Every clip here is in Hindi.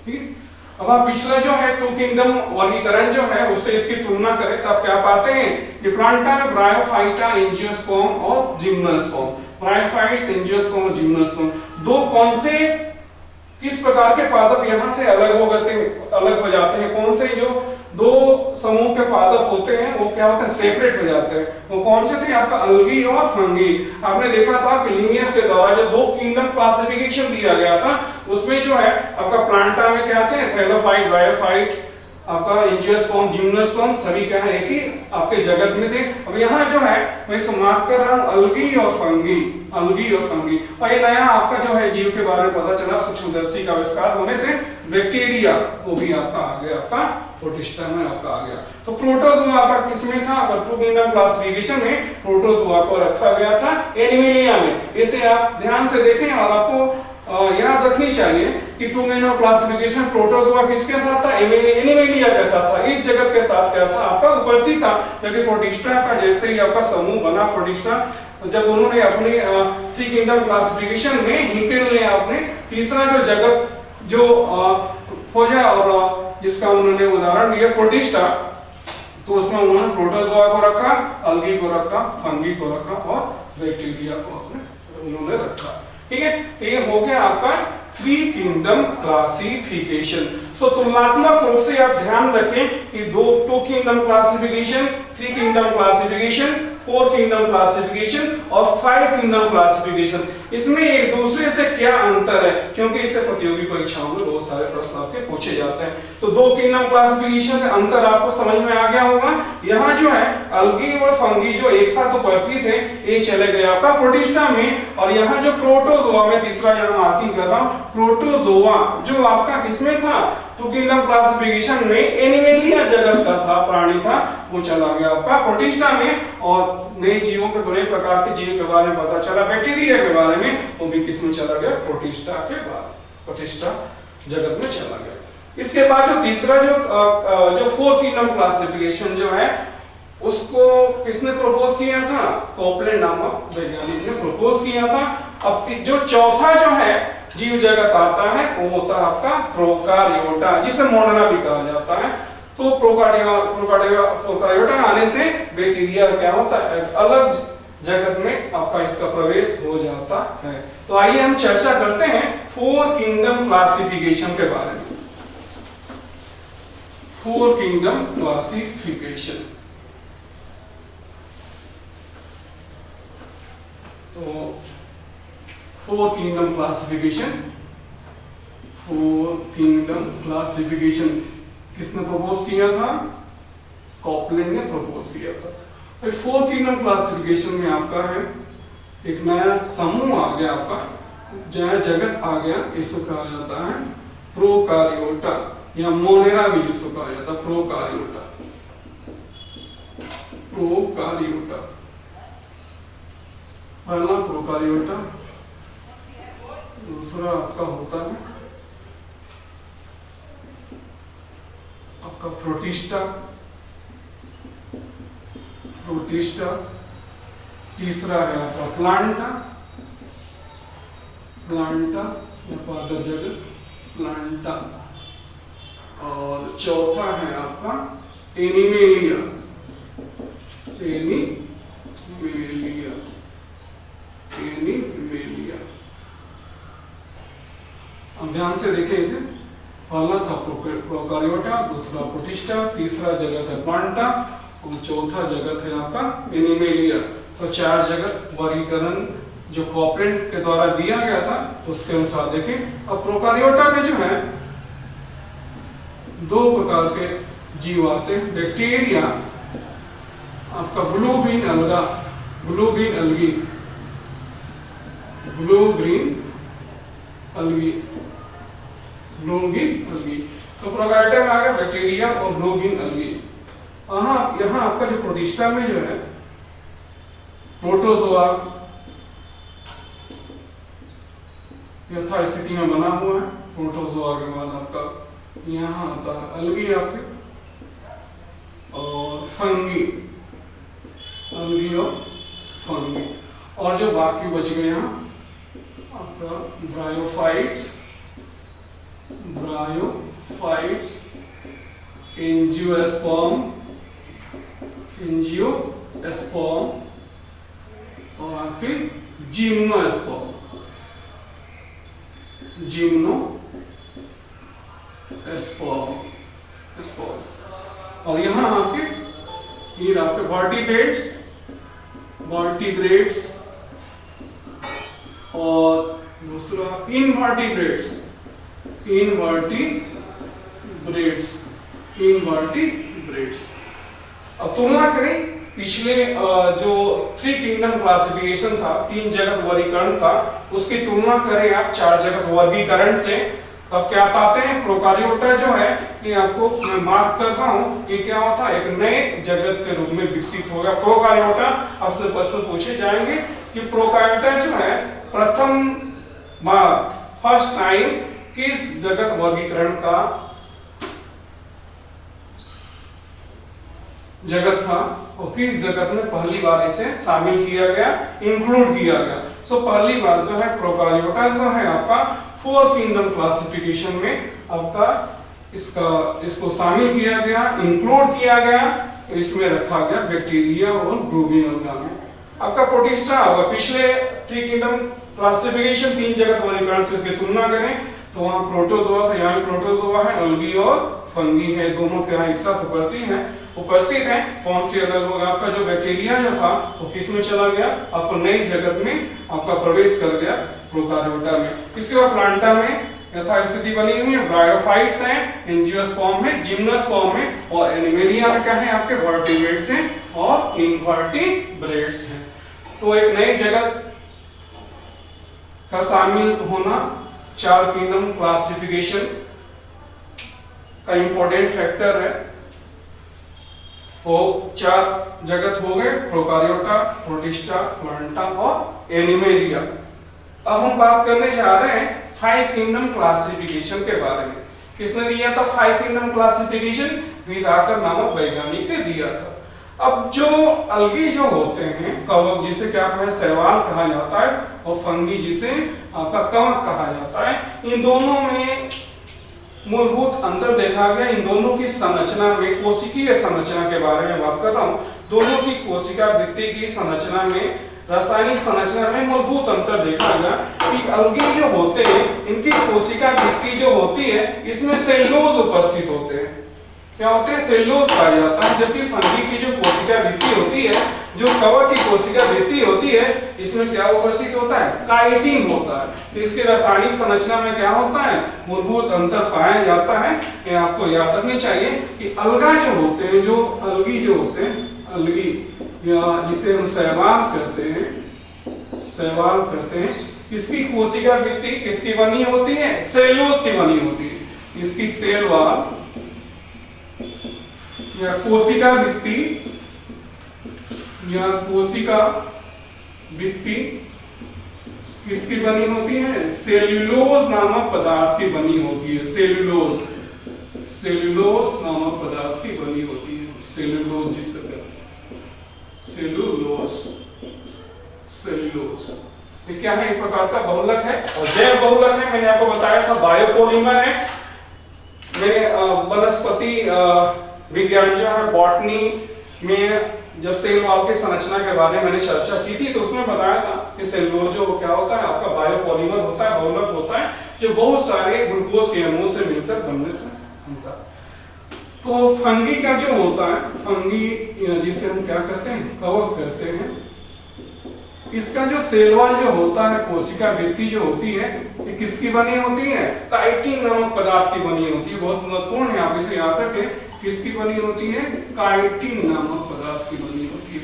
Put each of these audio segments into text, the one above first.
ठीक। अब आप पिछला जो है टू किंगडम वर्गीकरण जो है उससे इसकी तुलना करें तब क्या पाते हैं कि प्लांटा में ब्रायोफाइटा, एंजियोस्पर्म और जिम्नोस्पर्म, ब्रायोफाइट्स, एंजियोस्पर्म और जिम्नोस्पर्म, दो कौन से किस प्रकार के पादप यहां से अलग हो जाते हैं, कौन से जो दो समूह के पादप होते हैं वो क्या होते हैं, सेपरेट हो जाते हैं। वो कौन से थे आपका, अलगी और फंगी। आपने देखा था कि लिनियस के द्वारा जो दो किंगडम क्लासिफिकेशन दिया गया था उसमें जो है आपका प्लांटा में क्या थे, थैलोफाइट, ब्रायोफाइट, आपका एंजियोस्पर्म, जिम्नोस्पर्म, सभी क्या है एक ही आपके जगत में थे। अब यहाँ जो है मैं इसको मार्क कर रहा हूँ अलगी और फंगी, अलगी और फंगी। और ये नया आपका जो है जीव के बारे में पता चला सूक्ष्मदर्शी का आविष्कार होने से, बैक्टीरिया वो भी आपका आ गया, आपका प्रोटिस्टा में आपका आ गया। तो प्रोटोजोआ आपका किसमें था, टू किंगडम क्लासिफिकेशन में प्रोटोजोआ को रखा गया था एनिमेलिया में। इसे आप ध्यान से देखें और आपको याद रखनी चाहिए कि टू किंगडम क्लासिफिकेशन प्रोटोजोआ किसके साथ था, एनिमेलिया के साथ था, इस जगत के साथ क्या था आपका उपस्थित था। जबकि प्रोटिस्टा का जैसे ही आपका समूह बना प्रोटिस्टा, जब उन्होंने अपनी थ्री किंगडम क्लासिफिकेशन में हिकेल ने अपने तीसरा जो जगत जो खोजा और जिसका उन्होंने उदाहरण दिया प्रोटिस्टा, तो उसमें उन्होंने प्रोटोजोआ को रखा, अलगी को रखा, फंगी को रखा और बैक्टीरिया को उन्होंने रखा। ठीक है, तो ये हो गया आपका थ्री किंगडम क्लासिफिकेशन। सो तुलनात्मक रूप से आप ध्यान रखें कि two kingdom classification, three kingdom classification, four kingdom classification और फाइव किंगडम क्लासिफिकेशन, इसमें एक दूसरे से क्या अंतर है, क्योंकि इससे प्रतियोगी परीक्षाओं में बहुत सारे प्रश्न आपके पूछे जाते हैं। तो दो किंगडम क्लासिफिकेशन से अंतर आपको समझ में आ गया होगा। यहाँ जो है अलगी और फंगी जो एक साथ उपस्थित है ये चले गए आपका प्रोटिस्टा में, और यहाँ जो प्रोटोजोआ में तीसरा यहाँ मार्किंग कर रहा हूँ, प्रोटोजोआ जो आपका किसमें था, टू किंगडम क्लासिफिकेशन में एनिमेलिया जगत का था, प्राणी था, वो चला गया आपका प्रोटिस्टा में। और नए जीवों के बड़े प्रकार के जीव के बारे में पता चला, बैक्टीरिया के बारे में, वो भी किसमें चला गया, प्रोटिस्टा के बाद, प्रोटिस्टा जगत में चला गया। इसके बाद जो तीसरा जो फोर किंगडम क्लासिफिकेशन जो है उसको किसने प्रपोज किया था, कोपलैंड नामक वैज्ञानिक ने प्रपोज किया था। अब जो चौथा जो है जीव जगत आता है वो होता है आपका प्रोकारियोटा, जिसे मोनरा भी कहा जाता है। तो प्रोकारियोटा आने से बैक्टीरिया क्या होता है, अलग जगत में आपका इसका प्रवेश हो जाता है। तो आइए हम चर्चा करते हैं फोर किंगडम क्लासिफिकेशन के बारे में। फोर किंगडम क्लासिफिकेशन, तो four kingdom classification, four kingdom classification किसने प्रपोज किया था, कोपलैंड ने प्रपोज किया था। फोर किंगडम क्लासिफिकेशन में आपका है एक नया समूह आ गया, आपका नया जगत आ गया, इसको कहा जाता है प्रोकारियोटा या मोनेरा भी जिसको कहा जाता है प्रोकारियोटा, प्रोकारियोटा। पहला प्रोकारियोटा, दूसरा आपका होता है आपका प्रोटिस्टा, प्रोटिस्टा, तीसरा है आपका प्लांटा, प्लांटा या पादप जगत, प्लांटा, और चौथा है आपका एनिमेलिया, एनिमेलिया, एनिमेलिया। अब ध्यान से देखें इसे, पहला था प्रोकारियोटा, दूसरा प्रोटिस्टा, तीसरा जगत है प्लांटा और चौथा जगत है आपका एनिमेलिया। तो चार जगत वर्गीकरण जो कोपलैंड के द्वारा दिया गया था उसके अनुसार देखें। अब प्रोकारियोटा में जो है दो प्रकार के जीव आते हैं, बैक्टीरिया, आपका ब्लू ग्रीन अलगा, blue green algae, blue green algae, blue green अलगी। तो प्रोकारियोटा में आ गया बैक्टीरिया और ब्लू ग्रीन अलगी। यहाँ आपका जो प्रोटिस्टा में जो है प्रोटोजोआ यथा स्थिति में बना हुआ है, प्रोटोजोआ के बाद आपका यहाँ आता है अलगी आपके, और फंगी, अलगी और फंगी, और जो बाकी बच गए यहाँ आपका ब्रायोफाइट्स, ब्रायोफाइट्स, एंजियोस्पर्म और आपके जिम्नोस्पर्म। और यहाँ आपके वर्टिब्रेट्स और दूसरा इनवर्टिब्रेट्स। अब तुलना करें पिछले जो 3 किंगडम क्लासिफिकेशन था, 3 जगत वर्गीकरण था, उसकी तुलना करें आप 4 जगत वर्गीकरण से। अब क्या पाते हैं, प्रोकार्योटा जो है ये आपको मैं मार्क कर रहा हूं, ये क्या होता है, एक नए जगत के रूप में विकसित होगा प्रोकार्योटा। आपसे प्रश्न पूछे जाएंगे कि प्रोकार्योटा जो है फर्स्ट टाइम किस जगत वर्गीकरण का जगत था और किस जगत में पहली बार इसे शामिल किया गया, इंक्लूड किया गया। सो पहली बार जो है प्रोकार्योटा जो है आपका 4 किंगडम क्लासिफिकेशन में आपका इसको शामिल किया गया, इंक्लूड किया गया, इसमें रखा गया बैक्टीरिया और ग्लोबिन ऑर्गेना। आपका प्रोटिस्टा होगा। पिछले 3 किंगडम क्लासिफिकेशन 3 जगत वर्गीकरण से इसकी तुलना करें तो वहां प्रोटोजोआ था, यहाँ प्रोटोजोआ है, अल्गी और फंगी है, दोनों के यहाँ एक साथ उपस्थित है। कौन सी अलग होगा, आपका जो बैक्टीरिया जो था वो किस में चला गया, आपको नई जगत में आपका प्रवेश कर गया प्रोकार्योटा में। इसके बाद प्लांटा में यथास्थिति बनी हुई है, ब्रायोफाइट्स हैं, एंजियोस्पर्म है, जिम्नोस्पर्म है और एनिमेलिया में क्या है, आपके वर्टिब्रेट्स हैं और इनवर्टिब्रेट्स हैं। तो एक नई जगत का शामिल होना 4 किंगडम क्लासिफिकेशन का इंपॉर्टेंट फैक्टर है। वो 4 जगत हो गए, प्रोकार्योटा, प्रोटिस्टा, प्लांटा और एनिमेलिया। अब हम बात करने जा रहे हैं 5 किंगडम क्लासिफिकेशन के बारे में। किसने दिया था 5 किंगडम क्लासिफिकेशन? विदाकर नामक वैज्ञानिक ने दिया था। अब जो अलगी जो होते हैं, कवक जिसे क्या कहा, शैवाल कहा जाता है, और फंगी जिसे आपका कवक कहा जाता है, इन दोनों में मूलभूत अंतर देखा गया। इन दोनों की संरचना में, कोशिकीय संरचना के बारे में बात कर रहा हूं, दोनों की कोशिका वृत्ति की संरचना में, रासायनिक संरचना में मूलभूत अंतर देखा गया कि अलगी जो होते हैं इनकी कोशिका वृत्ति जो होती है इसमें सेलुलोज उपस्थित होते हैं। क्या होते हैं, सेलुलोज पाया जाता है। जबकि फंगी की जो कोशिका वृत्ति होती है, जो कवक की कोशिका वृत्ति होती है, इसमें क्या उपस्थित होता है, काइटिन होता है। तो इसके रासायनिक संरचना में क्या होता है, मूलभूत अंतर पाया जाता है। ये आपको याद रखनी चाहिए कि अलगा जो होते हैं, जो अलगी जो होते हैं, अलगी या जिसे हम शैवाल कहते हैं, इसकी कोशिका वृत्ति किसकी बनी होती है, सेलुलोज की बनी होती है। इसकी सेल वॉल या कोशिका वृत्ति किसकी बनी होती है, सेल्यूलोज नामक पदार्थ की बनी होती है। सेल्यूलोज नामक पदार्थ की बनी होती है। सेल्यूलोज जिसे कहते हैं, सेल्यूलोज ये क्या है, एक प्रकार का बहुलक है और जैव बहुलक है। मैंने आपको बताया था बायोपॉलीमर है। मैंने वनस्पति विज्ञान जो है, बॉटनी में जब सेल वॉल की संरचना के बारे में मैंने चर्चा की थी तो उसमें बताया था कि सेलुलोज जो क्या होता है, आपका बायोपॉलीमर होता है, बहुलक होता है, जो बहुत सारे ग्लूकोज के अणुओं से मिलकर बनने से होता है। तो फंगी का जो होता है, फंगी जिसे हम क्या कहते हैं, कवक कहते हैं, इसका जो सेल वॉल जो होता है, कोशिका वृत्ति जो होती है, ये किसकी बनी होती है, काइटिन नामक पदार्थ की बनी होती है। बहुत महत्वपूर्ण है, आप इसे याद रखें। किसकी बनी होती है, काइटिन नामक पदार्थ की बनी होती है।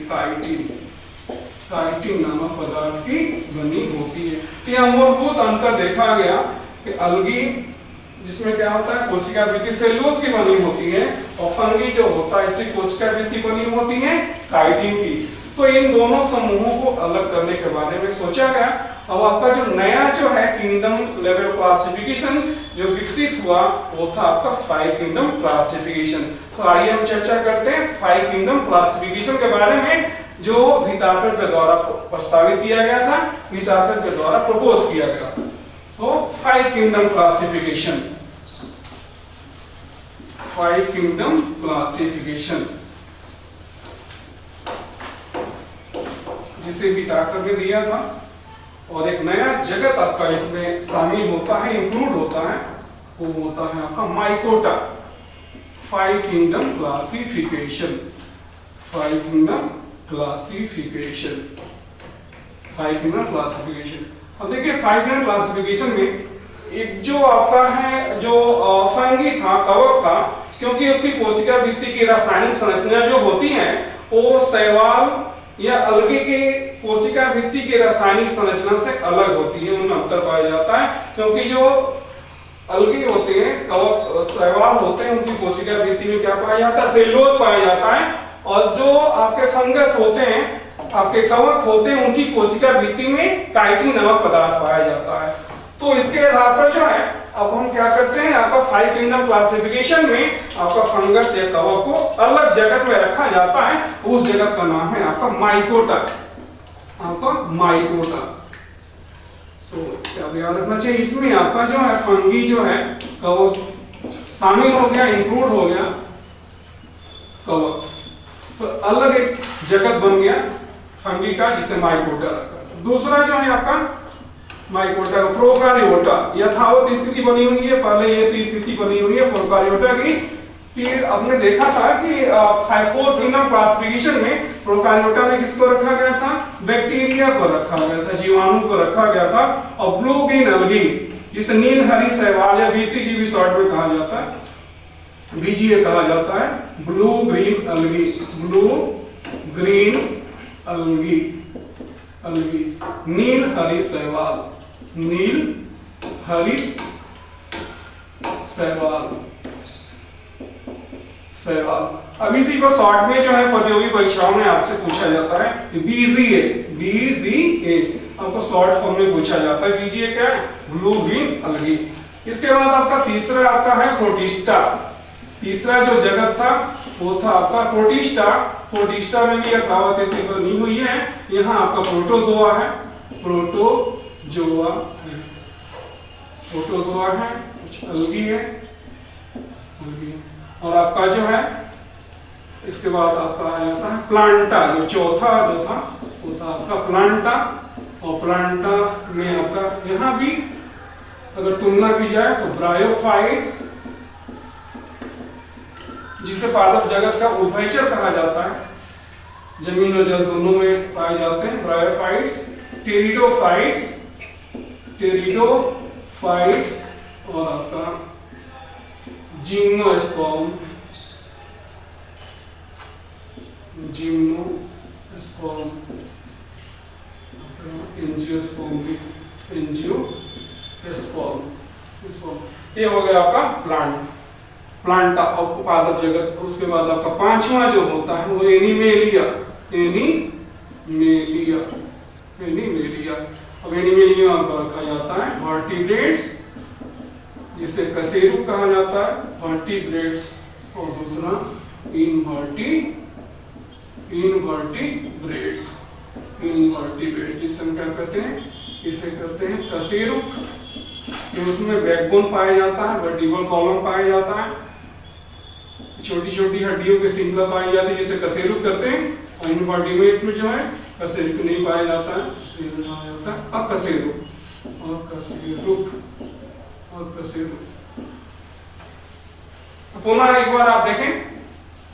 काइटिन नामक पदार्थ की बनी होती है। तो यह मूलभूत अंतर देखा गया कि अलगी जिसमें क्या होता है, कोशिका वृत्ति सेलुलोज की बनी होती है, और फंगी जो होता है इसी कोशिका वृत्ति बनी होती है काइटिन की। तो इन दोनों समूहों को अलग करने के बारे में सोचा गया। अब आपका जो नया जो है किंगडम लेवल क्लासिफिकेशन जो विकसित हुआ वो था आपका 5 किंगडम क्लासिफिकेशन। तो आइए हम चर्चा करते हैं 5 किंगडम क्लासिफिकेशन के बारे में, जो विटाकर के द्वारा प्रस्तावित किया गया था, विटाकर के द्वारा प्रपोज किया गया था। तो 5 kingdom classification five kingdom classification, जिसे भी ताकत में दिया था, और एक नया जगत आपका इसमें शामिल होता है, इंक्लूड होता है, वो होता है आपका mycota. Five kingdom classification, five kingdom classification, five kingdom classification. अब देखिए फाइव किंगडम क्लासिफिकेशन में एक जो आपका है जो फंगी था, कवक था, क्योंकि उसकी कोशिका भित्ति की रासायनिक संरचना जो होती है वो शैवाल या अलगे के कोशिका भित्ति की रासायनिक संरचना से अलग होती है, उनमें अंतर पाया जाता है। क्योंकि जो अलगे होते हैं, कवक शैवाल होते हैं, उनकी कोशिका भित्ति में क्या पाया जाता है? सेलुलोज पाया जाता है। और जो आपके फंगस होते हैं, आपके कवक होते हैं, उनकी कोशिका भित्ति में काइटिन नामक पदार्थ पाया जाता है। तो इसके आधार पर जो है अब हम क्या करते हैं, आपका फाइव किंगडम क्लासिफिकेशन में आपका फंगस या कवक को अलग जगत में रखा जाता है। उस जगत का नाम है आपका माइकोटा, आपका माइकोटा। तो याद रखना चाहिए, इसमें आपका जो है फंगी जो है कवक शामिल हो गया, इंक्लूड हो गया कवक, तो अलग एक जगत बन गया फंगी का, जिसे माइकोटा रखा। दूसरा जो है आपका माइकोटा प्रोकारियोटा, यथावत स्थिति बनी हुई है, पहले ऐसी स्थिति बनी हुई है प्रोकारियोटा की। फिर आपने देखा था कि फोर्थ किंगडम क्लासिफिकेशन में प्रोकारियोटा में किसको रखा गया था? बैक्टीरिया को रखा गया था, जीवाणु को रखा गया था। और ब्लू ग्रीन अलगी, जिसे नील हरी शैवाल या बीसीजी भी शॉर्ट में कहा जाता है, बीजीए कहा जाता है, blue green algae, blue green algae, algae, नील हरी शैवाल, नील हरी शैवाल, शैवाल। अब इसी को शॉर्ट में जो है प्रतियोगी परीक्षाओं में आपसे पूछा जाता है बीजीए, बीजीए आपको शॉर्ट फॉर्म में पूछा जाता है। बीजीए क्या है? Blue green अलगी। इसके बाद आपका तीसरा आपका है प्रोटिस्टा। तीसरा जो जगत था वो था आपका प्रोटिस्टा। प्रोटिस्टा में भी यथावत स्थिति बनी हुई है। यहाँ आपका प्रोटोजोआ है, प्रोटोजोआ है, प्रोटोजोआ है, कुछ अलगी है, अलगी। और आपका जो है इसके बाद आपका आ जाता है प्लांटा, जो चौथा जो था वो था आपका प्लांटा। और प्लांटा में आपका यहाँ भी अगर तुलना की जाए तो ब्रायोफाइट्स, जिसे पादप जगत का उभयचर कहा जाता है, जमीन और जल दोनों में पाए जाते हैं, ब्रायोफाइट्स, टेरिडोफाइट्स, टेरिडोफाइट्स और आपका जिम्नोस्पर्म, जिम्नोस्पर्म, एंजियोस्पर्म भी, एंजियोस्पर्म, ये हो गया आपका प्लांट, प्लांटा और पादप जगत। उसके बाद आपका पांचवा जो होता है वो एनिमेलिया, एनिमेलिया, एनिमेलिया। अब एनिमेलिया में रखा जाता है वर्टिब्रेट्स, जिसे कशेरुक कहा जाता है, वर्टिब्रेट्स। और दूसरा इनवर्टिब्रेट्स, इनवर्टिब्रेट्स, जिसे हम क्या कहते हैं, इसे कहते हैं कशेरुक। उसमें बैकबोन पाया जाता है, वर्टिब्रल कॉलम पाया जाता है, छोटी छोटी हड्डियों के श्रृंखला पाई जाती है, जिसे कशेरुक कहते हैं। और इनवर्टिब्रेट में जो है कशेरुक नहीं पाया जाता है, इसे कहा जाता है अकशेरुक, और कशेरुक, और कशेरुक। तो पुनः एक बार आप देखें,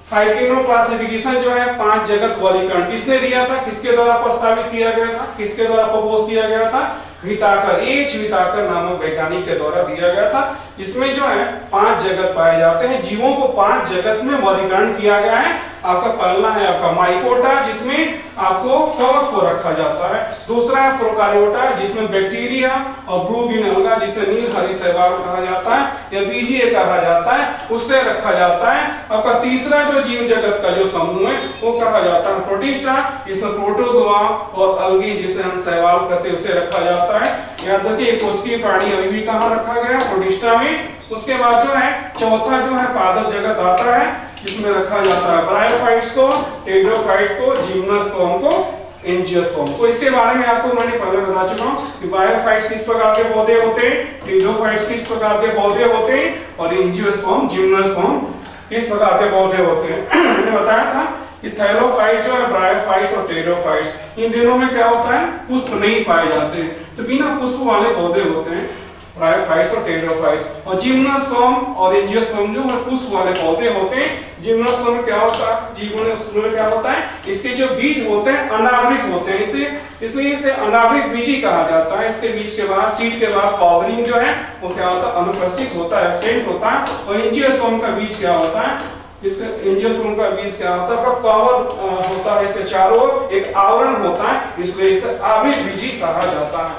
फाइव किंगडम क्लासिफिकेशन जो है 5 जगत वर्गीकरण किसने दिया था, किसके द्वारा प्रस्तावित किया गया था, किसके द्वारा प्रपोज किया गया था? व्हिटाकर, एच व्हिटाकर नामक वैज्ञानिक के द्वारा दिया गया था। इसमें जो है 5 जगत पाए जाते हैं, जीवों को 5 जगत में वर्गीकरण किया गया है। आपका पहला है आपका माइकोटा, जिसमें आपको कवक को रखा जाता है। दूसरा है प्रोकारियोटा, जिसमें बैक्टीरिया, और ब्लू ग्रीन अलगा, जिसे नील हरी शैवाल कहा जाता है या बीजीए कहा जाता है, उससे रखा जाता है। आपका तीसरा जो जीव जगत का जो समूह है वो कहा जाता है प्रोटिस्टा, जिसमें प्रोटोजोआ और अलगी, जिसे हम शैवाल कहते हैं, उसे रखा जाता है। याद रखिए कोशिकीय प्राणी अभी भी कहाँ रखा गया? प्रोटिस्टा में। उसके बाद जो है चौथा जो है पादप जगत आता है, जिसमें रखा जाता है ब्रायोफाइट्स को, टेरिडोफाइट्स को, जिम्नोस्पर्म को, एंजियोस्पर्म। तो इसके बारे में आपको मैंने पहले बता चुका हूं कि ब्रायोफाइट्स किस प्रकार के पौधे होते हैं, टेरिडोफाइट्स किस प्रकार के पौधे होते हैं, और एंजियोस्पर्म, जिम्नोस्पर्म किस प्रकार के पौधे होते हैं। मैंने बताया था कि थैलोफाइट जो है, ब्रायोफाइट्स और टेरोफाइट्स, इन दिनों में क्या होता है, पुष्प नहीं पाए जाते हैं, तो बिना पुष्प वाले पौधे होते हैं ब्रायोफाइट्स और टेरोफाइट्स। और जिम्नोस्पर्म और एंजियोस्पर्म जो है पुष्प वाले पौधे होते हैं। जिम्नोस्पर्म में क्या होता है, जिम्नोस्पर्म में क्या होता है, इसके जो बीज होते हैं अनावृत होते हैं, इसलिए इसे अनावृत बीजी कहा जाता है। इसके बीज के बाद, सीड के बाद कवरिंग जो है वो क्या होता है, अनुपस्थित होता है, एब्सेंट होता है। और एंजियोस्पर्म का बीज क्या होता है, इसका एंजियोस्पर्म का बीज क्या होता है, कवर होता है, इसके चारों ओर एक आवरण होता है, इसलिए इसे आवृत बीजी कहा जाता है।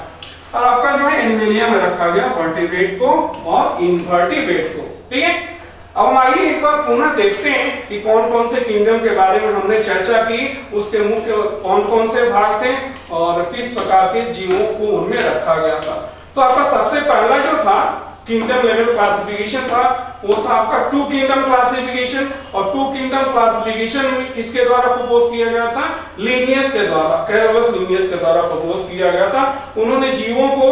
और आपका जो है एनिमेलिया में रखा गया वर्टिब्रेट को और इनवर्टिब्रेट को, ठीक है। अब हम आइए एक बार पुनः देखते हैं कि कौन कौन से किंगडम के बारे में हमने चर्चा की, उसके मुख्य कौन कौन से भाग थे और किस प्रकार के जीवों को उनमें रखा गया था। तो आपका सबसे पहला जो था किंगडम लेवल क्लासिफिकेशन था, वो था आपका टू किंगडम क्लासिफिकेशन। और टू किंगडम क्लासिफिकेशन में किसके द्वारा प्रपोज किया गया था, लिनियस के द्वारा, कैरोलस लिनियस के द्वारा प्रपोज किया गया था। उन्होंने जीवों को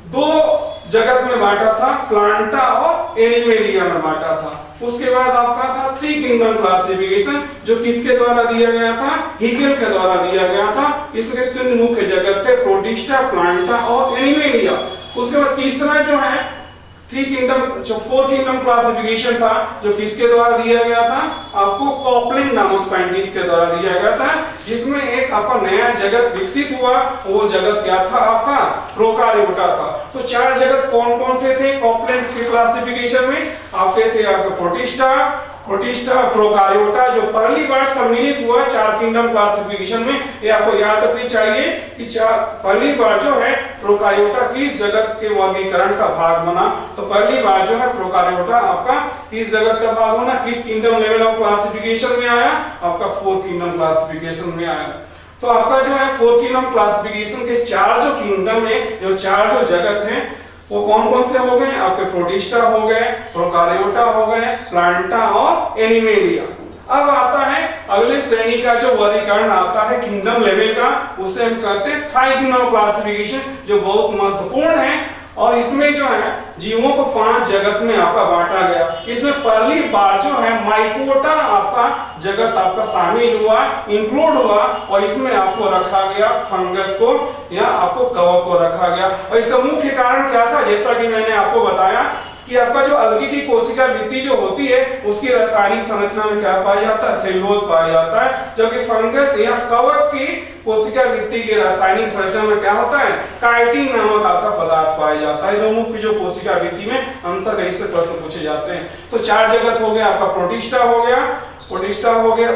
दो जगत में बांटा था, प्लांटा और एनिमेलिया में बांटा था। उसके बाद आपका था थ्री किंगडम क्लासिफिकेशन, जो किसके द्वारा दिया गया था, हीगल के द्वारा दिया गया था। इसके तीन मुख्य जगत थे, प्रोटिस्टा, प्लांटा और एनिमेलिया। उसके बाद तीसरा जो है थ्री किंगडम, जो फोर किंगडम क्लासिफिकेशन था, जो किसके द्वारा दिया गया था, आपको कॉपलिन नामक साइंटिस्ट के द्वारा दिया गया था, जिसमें एक आपका नया जगत विकसित हुआ। वो जगत क्या था, आपका प्रोकार्योटा था। तो चार जगत कौन कौन से थे कॉपलिन के क्लासिफिकेशन में, आपके थे आपका प्रोटिस्टा, प्रोकार्योटा, जो पहली बार सम्मिलित हुआ चार किंगडम क्लासिफिकेशन में। ये आपको याद रखनी चाहिए कि पहली बार जो है प्रोकार्योटा किस जगत के वर्गीकरण का भाग बना। तो पहली बार जो है प्रोकार्योटा आपका किस जगत का भाग बना, किस किंगडम लेवल ऑफ क्लासिफिकेशन में आया, आपका फोर किंगडम क्लासिफिकेशन में आया। तो आपका जो है फोर किंगडम क्लासिफिकेशन के चार जो किंगडम है, जो चार जो जगत हैं, वो कौन कौन से हो गए, आपके प्रोटिस्टा हो गए, प्रोकार्योटा हो गए, प्लांटा और एनिमेलिया। अब आता है अगले श्रेणी का जो वर्गीकरण आता है किंगडम लेवल का, उसे हम कहते हैं फाइव किंगडम क्लासिफिकेशन, जो बहुत महत्वपूर्ण है। और इसमें जो है जीवों को पांच जगत में आपका बांटा गया। इसमें पहली बार जो है माइकोटा आपका जगत आपका शामिल हुआ, इंक्लूड हुआ, और इसमें आपको रखा गया फंगस को या आपको कवक को रखा गया। और इसका मुख्य कारण क्या था, जैसा कि मैंने आपको बताया कि आपका जो अलगी की कोशिका भित्ति जो होती है, उसकी रासायनिक संरचना में क्या पाया जाता है, सेलुलोज पाया जाता है, जबकि फंगस या कवक की कोशिका भित्ति की रासायनिक संरचना में क्या होता है, काइटिन नामक आपका पदार्थ पाया जाता है। जो मुख्य जो कोशिका भित्ति में अंतर है, इससे प्रश्न पूछे जाते हैं। तो चार जगत हो गया, आपका प्रोटिस्टा हो गया,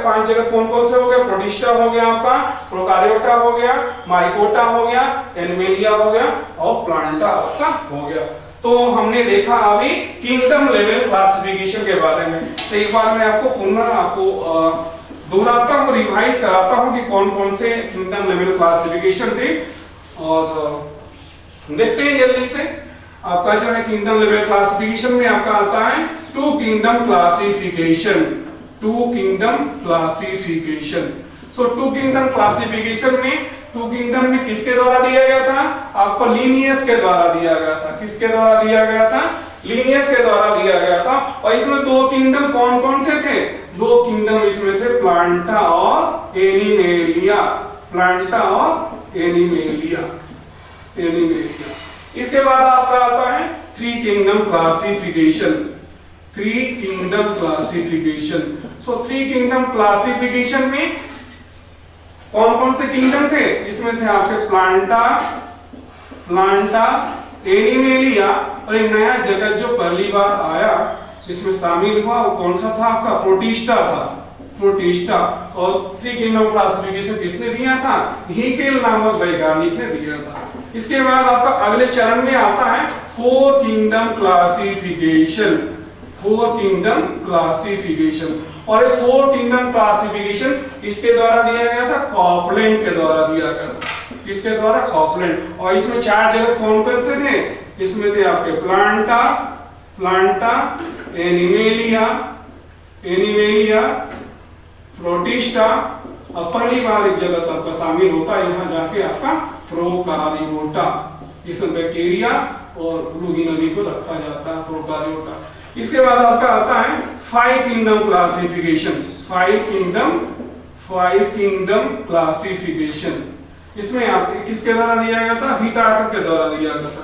पांच जगत कौन कौन से हो गए, प्रोटिस्टा हो गया, आपका प्रोकार्योटा हो गया, माइकोटा हो गया, एनिमेलिया हो गया और प्लांटा आपका हो गया। तो हमने देखा अभी किंगडम लेवल क्लासिफिकेशन के बारे में। तो एक बार मैं आपको पुनः दोहराता हूँ, रिवाइज कराता हूँ कि कौन कौन से किंगडम लेवल क्लासिफिकेशन थे, और देखते हैं जल्दी से। आपका जो है किंगडम लेवल क्लासिफिकेशन में आपका आता है two kingdom classification. So two kingdom classification में किसके द्वारा दिया गया था, आपको लिनियस के द्वारा दिया गया था। किसके द्वारा दिया गया था, लिनियस के द्वारा दिया गया था। और इसमें दो किंगडम कौन कौन से थे, दो किंगडम इसमें थे, प्लांटा और एनिमेलिया। इसके बाद आपका आता है three kingdom classification. So three kingdom classification में कौन कौन से किंगडम थे, इसमें थे आपके प्लांटा, एनिमेलिया, और एक नया जगत जो पहली बार आया इसमें शामिल हुआ, वो कौन सा था, आपका प्रोटिस्टा। और थ्री किंगडम क्लासिफिकेशन किसने दिया था, हीकेल नामक वैज्ञानिक ने दिया था। इसके बाद आपका अगले चरण में आता है फोर किंगडम क्लासिफिकेशन। और ये फोर किंगडम क्लासिफिकेशन किसके द्वारा दिया गया था, कॉपलैंड के द्वारा दिया गया था। किसके द्वारा, कॉपलैंड। और इसमें चार जगत कौन कौन से थे, इसमें थे आपके प्लांटा, एनिमेलिया, प्रोटिस्टा, और पहली बार एक जगत आपका शामिल होता है यहाँ जाके आपका प्रोकार्योटा। इसमें बैक्टीरिया और ब्लूगी नदी को रखा जाता है, प्रोकार्योटा। इसके बाद आपका आता है 5 किंगडम क्लासिफिकेशन। 5 kingdom classification. इसमें आप किसके द्वारा दिया गया था? व्हिटाकर के द्वारा दिया गया था।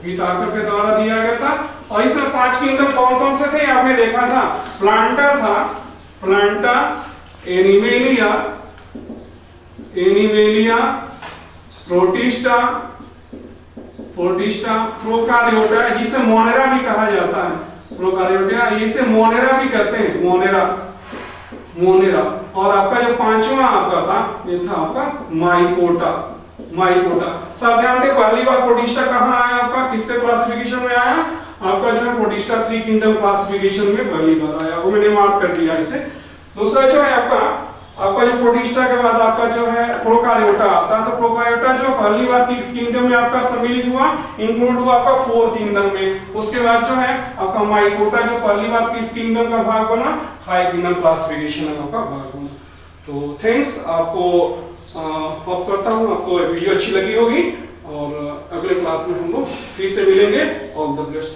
व्हिटाकर के द्वारा दिया गया था। और इसमें 5 किंगडम कौन कौन से थे आपने देखा था? प्लांटा था, प्लांटा, एनिमेलिया, प्रोटिस्टा, प्रोकारियोटा, जिसे मोनेरा भी कहा जाता है। प्रोकारियोटा, इसे मोनेरा भी कहते हैं, मोनेरा। और आपका जो पांचवा आपका था, ये था आपका माइकोटा। सब ध्यान दें, पहली बार प्रोटिस्टा कहाँ आया आपका? किसके क्लासिफिकेशन में आया? आपका जो है प्रोटिस्टा 3 किंगडम क्लासिफिकेशन में पहली बार आया। वो मैंने मार्क कर दिया इसे। दूसरा जो है आपका जो प्रोटिस्टा के बाद आपका जो है प्रोकारियोटा आता है। तो प्रोकारियोटा जो पहली बार किस किंगडम में आपका सम्मिलित हुआ? इंक्लूड हुआ आपका 4 किंगडम में। उसके बाद जो है आपका माइकोटा जो पहली बार किस किंगडम का भाग बना? 5 किंगडम क्लासिफिकेशन में आपका भाग बना। तो थैंक्स, आपको होप करता हूँ आपको वीडियो अच्छी लगी होगी और अगले क्लास में हम लोग फिर से मिलेंगे। All the best.